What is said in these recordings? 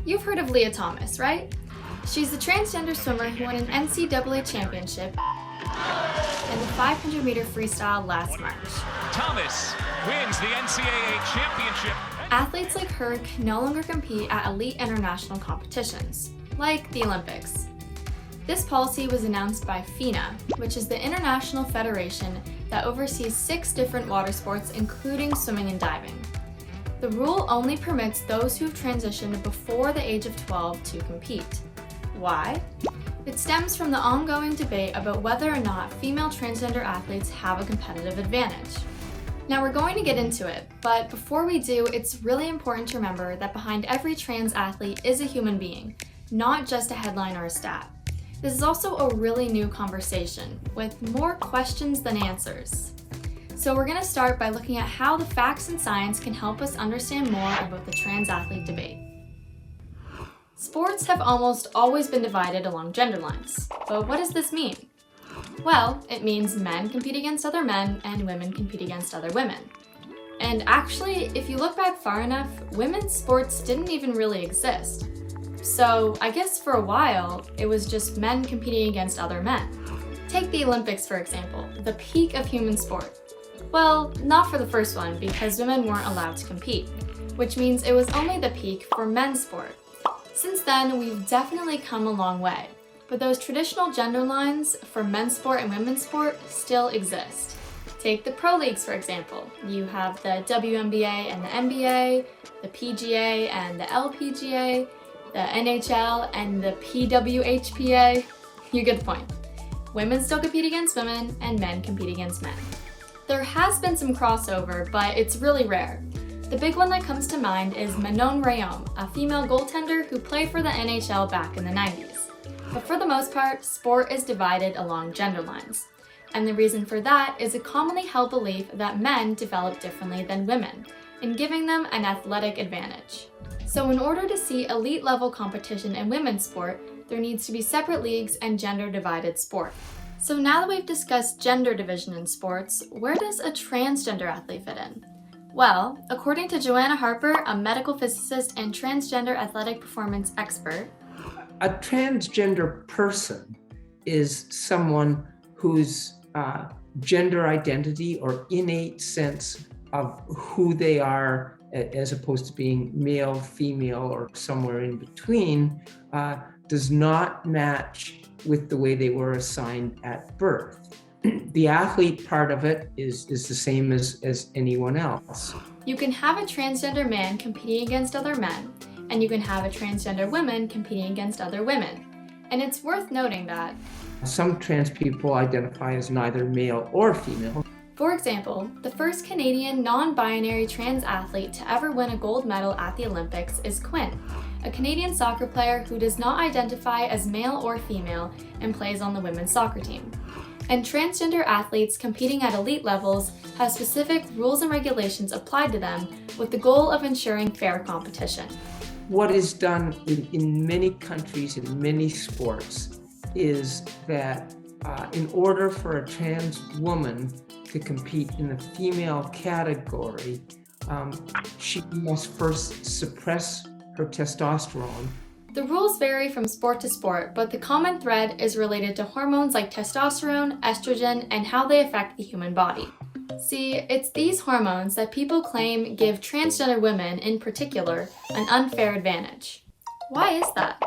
You've heard of Leah Thomas, right? She's the transgender swimmer who won an NCAA championship in the 500-meter freestyle last March. Thomas wins the NCAA championship. Athletes like her can no longer compete at elite international competitions, like the Olympics. This policy was announced by FINA, which is the international federation that oversees 6 different water sports, including swimming and diving. The rule only permits those who have transitioned before the age of 12 to compete. Why? It stems from the ongoing debate about whether or not female transgender athletes have a competitive advantage. Now we're going to get into it, but before we do, it's really important to remember that behind every trans athlete is a human being, not just a headline or a stat. This is also a really new conversation, with more questions than answers. So we're going to start by looking at how the facts and science can help us understand more about the trans athlete debate. Sports have almost always been divided along gender lines, but what does this mean? Well, it means men compete against other men and women compete against other women. And actually, if you look back far enough, women's sports didn't even really exist. So I guess for a while, it was just men competing against other men. Take the Olympics, for example, the peak of human sport. Well, not for the first one, because women weren't allowed to compete, which means it was only the peak for men's sport. Since then, we've definitely come a long way, but those traditional gender lines for men's sport and women's sport still exist. Take the pro leagues, for example. You have the WNBA and the NBA, the PGA and the LPGA, the NHL and the PWHPA. You get the point. Women still compete against women and men compete against men. There has been some crossover, but it's really rare. The big one that comes to mind is Manon Rhéaume, a female goaltender who played for the NHL back in the 90s. But for the most part, sport is divided along gender lines. And the reason for that is a commonly held belief that men develop differently than women, in giving them an athletic advantage. So in order to see elite level competition in women's sport, there needs to be separate leagues and gender divided sport. So now that we've discussed gender division in sports, where does a transgender athlete fit in? Well, according to Joanna Harper, a medical physicist and transgender athletic performance expert, a transgender person is someone whose gender identity or innate sense of who they are, as opposed to being male, female, or somewhere in between, does not match with the way they were assigned at birth. The athlete part of it is the same as anyone else. You can have a transgender man competing against other men, and you can have a transgender woman competing against other women. And it's worth noting that some trans people identify as neither male or female. For example, the first Canadian non-binary trans athlete to ever win a gold medal at the Olympics is Quinn, a Canadian soccer player who does not identify as male or female and plays on the women's soccer team. And transgender athletes competing at elite levels have specific rules and regulations applied to them with the goal of ensuring fair competition. What is done in many countries, in many sports, is that in order for a trans woman to compete in the female category, she must first suppress her testosterone. The rules vary from sport to sport, but the common thread is related to hormones like testosterone, estrogen, and how they affect the human body. See, it's these hormones that people claim give transgender women, in particular, an unfair advantage. Why is that?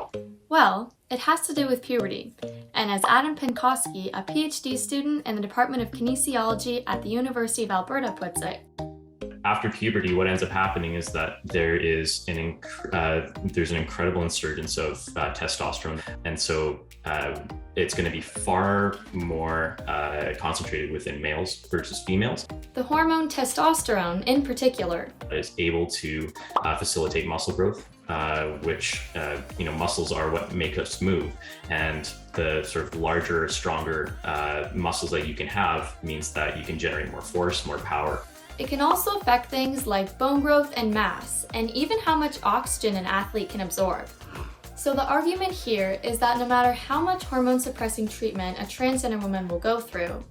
Well, it has to do with puberty, and as Adam Penkoski, a PhD student in the Department of Kinesiology at the University of Alberta puts it, after puberty, what ends up happening is that there's an incredible insurgence of testosterone, and so it's going to be far more concentrated within males versus females. The hormone testosterone, in particular, is able to facilitate muscle growth, which muscles are what make us move, and the sort of larger, stronger muscles that you can have means that you can generate more force, more power. It can also affect things like bone growth and mass, and even how much oxygen an athlete can absorb. So the argument here is that no matter how much hormone-suppressing treatment a transgender woman will go through,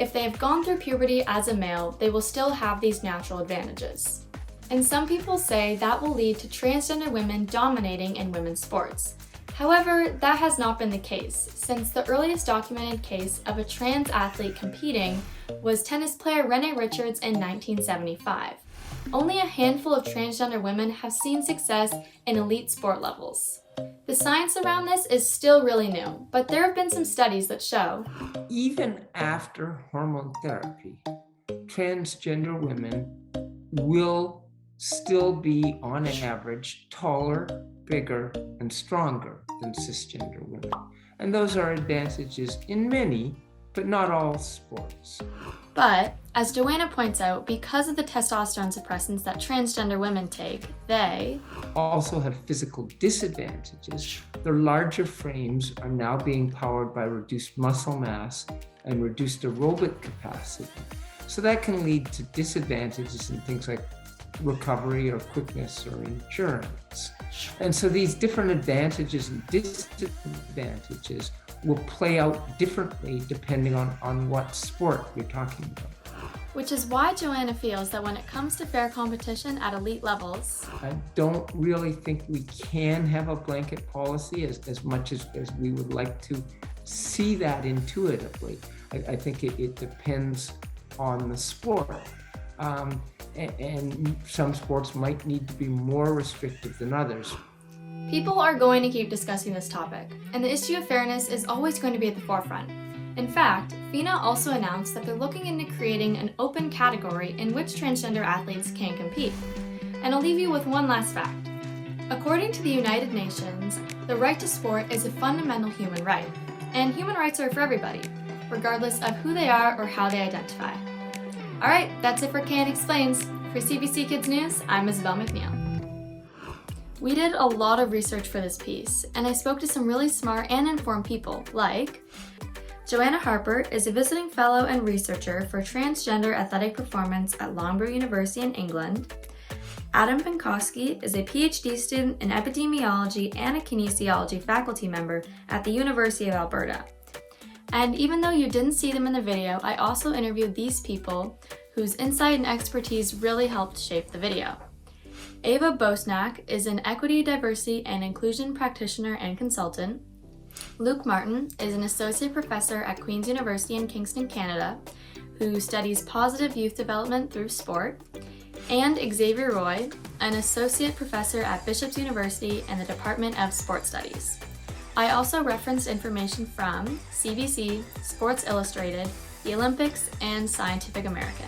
if they have gone through puberty as a male, they will still have these natural advantages. And some people say that will lead to transgender women dominating in women's sports. However, that has not been the case, since the earliest documented case of a trans athlete competing was tennis player Renee Richards in 1975. Only a handful of transgender women have seen success in elite sport levels. The science around this is still really new, but there have been some studies that show even after hormone therapy, transgender women will still be, on average, taller, bigger, and stronger than cisgender women. And those are advantages in many, but not all sports. But, as Joanna points out, because of the testosterone suppressants that transgender women take, they also have physical disadvantages. Their larger frames are now being powered by reduced muscle mass and reduced aerobic capacity. So that can lead to disadvantages in things like recovery or quickness or endurance. And so these different advantages and disadvantages will play out differently depending on what sport you're talking about. Which is why Joanna feels that when it comes to fair competition at elite levels, I don't really think we can have a blanket policy as much as we would like to see that intuitively. I think it depends on the sport. And some sports might need to be more restrictive than others. people are going to keep discussing this topic, and the issue of fairness is always going to be at the forefront. In fact, FINA also announced that they're looking into creating an open category in which transgender athletes can compete. And I'll leave you with one last fact. According to the United Nations, the right to sport is a fundamental human right, and human rights are for everybody, regardless of who they are or how they identify. Alright, that's it for Can Explains. For CBC Kids News, I'm Isabelle MacNeil. We did a lot of research for this piece, and I spoke to some really smart and informed people, like Joanna Harper is a visiting fellow and researcher for transgender athletic performance at Loughborough University in England. Adam Pankowski is a PhD student in epidemiology and a kinesiology faculty member at the University of Alberta. And even though you didn't see them in the video, I also interviewed these people whose insight and expertise really helped shape the video. Ava Bosnak is an equity, diversity, and inclusion practitioner and consultant. Luke Martin is an associate professor at Queen's University in Kingston, Canada, who studies positive youth development through sport. And Xavier Roy, an associate professor at Bishop's University in the Department of Sport Studies. I also referenced information from CBC, Sports Illustrated, the Olympics, and Scientific American.